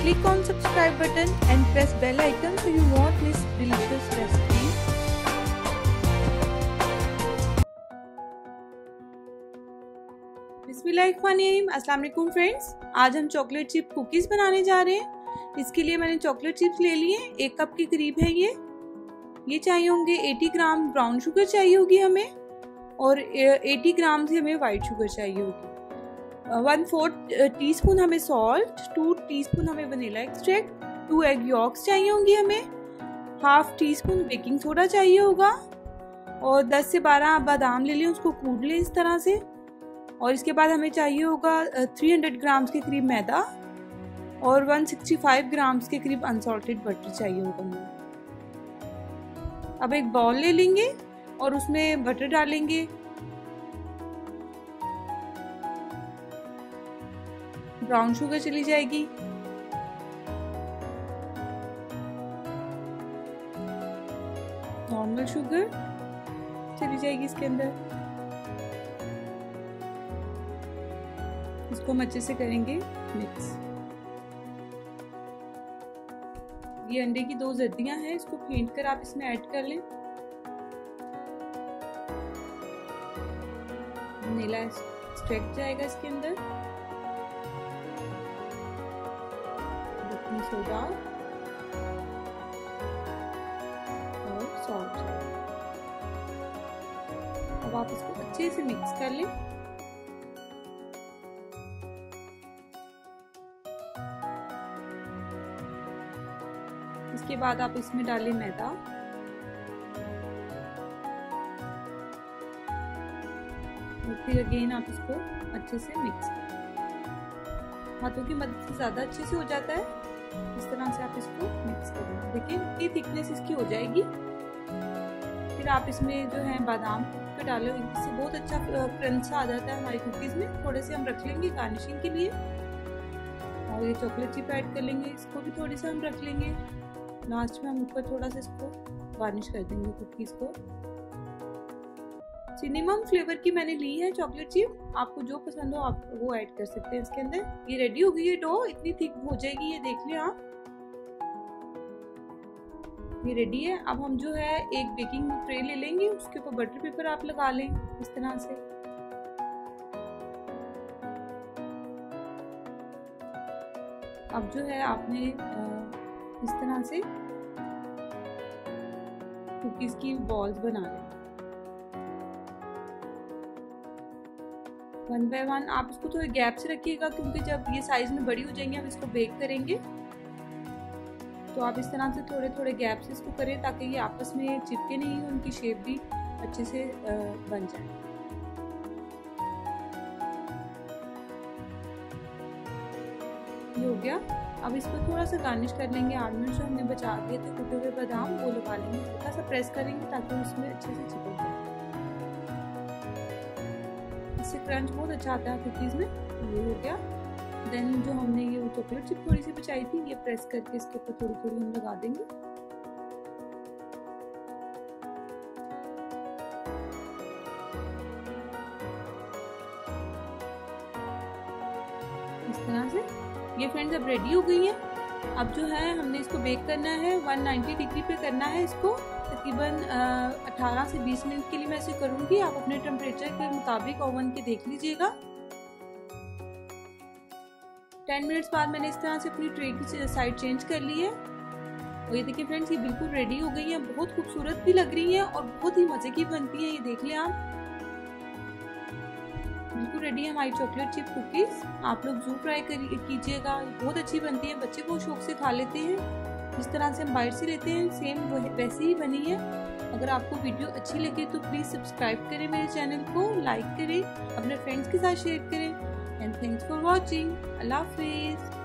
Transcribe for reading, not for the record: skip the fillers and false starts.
Click on subscribe button and press bell icon so you won't miss delicious recipes. बिस्मिल्लाहिर्रहमानिर्रहीम। अस्सलाम वालेकुम friends, आज हम चॉकलेट चिप कुकीज़ बनाने जा रहे हैं। इसके लिए मैंने चॉकलेट चिप्स ले लिए, 1 कप के करीब है ये चाहिए होंगे। 80 ग्राम ब्राउन शुगर चाहिए होगी हमें, और 80 ग्राम से हमें वाइट शुगर चाहिए होगी। 1/4 टीस्पून हमें सॉल्ट, 2 टीस्पून हमें वनीला एक्सट्रैक्ट, 2 एग यॉक्स चाहिए होंगी हमें, 1/2 टीस्पून बेकिंग सोडा चाहिए होगा, और 10 से 12 बादाम ले लें, उसको कूट लें इस तरह से। और इसके बाद हमें चाहिए होगा 300 ग्राम्स के करीब मैदा और 165 ग्राम्स के करीब अनसॉल्टेड बटर चाहिए होगा हमें। अब एक बाउल ले लेंगे और उसमें बटर डालेंगे, ब्राउन शुगर चली जाएगी, नॉर्मल शुगर चली जाएगी इसके अंदर। इसको हम अच्छे से करेंगे मिक्स। ये अंडे की 2 जर्दियां हैं, इसको फेंट कर आप इसमें ऐड कर लें। वनीला एक्सट्रैक्ट जाएगा इसके अंदर, बेकिंग सोडा और सॉल्ट। अब आप इसको अच्छे से मिक्स कर लें। इसके बाद आप इसमें डालें मैदा, और फिर अगेन आप इसको अच्छे से मिक्स करें। हाथों की मदद से ज़्यादा अच्छे से हो जाता है, इस तरह से आप इसको मिक्स करें। देखिए इतनी थिकनेस इसकी हो जाएगी। फिर आप इसमें जो है बादाम को डालो, इससे बहुत अच्छा क्रंच आ जाता है हमारी कुकीज़ में। थोड़े से हम रख लेंगे गार्निशिंग के लिए, और ये चॉकलेट चिप ऐड कर लेंगे, इसको भी थोड़ी सा हम रख लेंगे। लास्ट में हम ऊपर थोड़ा सा इसको गार्निश कर देंगे कुकीज़ को। सिनेमम फ्लेवर की मैंने ली है चॉकलेट चिप, आपको जो पसंद हो आप वो ऐड कर सकते हैं इसके अंदर। ये रेडी हो गई है डो, इतनी थिक हो जाएगी, ये देख लें आप, ये रेडी है। अब हम जो है एक बेकिंग ट्रे ले लेंगे, उसके ऊपर बटर पेपर आप लगा लें इस तरह से। अब जो है आपने इस तरह से कुकीज की बॉल्स बना लें, 1 बाय 1। आप इसको थोड़े गैप से रखिएगा, क्योंकि जब ये साइज में बड़ी हो जाएंगी हम इसको बेक करेंगे, तो आप इस तरह से थोड़े थोड़े गैप से इसको करें, ताकि ये आपस में चिपके नहीं, उनकी शेप भी अच्छे से बन जाए। ये हो गया। अब इस पर थोड़ा सा गार्निश कर लेंगे। आलमंड जो हमने बचा दिए थे कुटे हुए बादाम, वो लगा लेंगे, हल्का सा प्रेस करेंगे ताकि उसमें अच्छे से चिपक जाए। इससे क्रंच बहुत अच्छा आता है कुकीज़ में। ये हो गया। देन जो हमने ये चॉकलेट चिप थोड़ी सी बचाई थी, ये प्रेस करके इसके ऊपर थोड़ी थोड़ी हम लगा देंगे। इस तरह से ये फ्रेंड्स अब रेडी हो गई है। अब जो है हमने इसको बेक करना है, 190 डिग्री पे करना है इसको, तकरीबन 18 से 20 मिनट के लिए मैं इसे करूँगी। आप अपने टेम्परेचर के मुताबिक ओवन के देख लीजिएगा। 10 मिनट्स बाद मैंने इस तरह से अपनी ट्रे की साइड चेंज कर ली है, और ये देखिए फ्रेंड्स, ये बिल्कुल रेडी हो गई है। बहुत खूबसूरत भी लग रही है और बहुत ही मज़े की बनती है। ये देख लें आप, बिल्कुल रेडी है हमारी चॉकलेट चिप कुकीज़। आप लोग जरूर ट्राई कीजिएगा, बहुत अच्छी बनती है, बच्चे बहुत शौक से खा लेते हैं। जिस तरह से हम बाइट से लेते हैं सेम वैसे ही बनी है। अगर आपको वीडियो अच्छी लगे तो प्लीज़ सब्सक्राइब करें मेरे चैनल को, लाइक करें, अपने फ्रेंड्स के साथ शेयर करें। And thanks for watching. अल्लाह हाफिज़।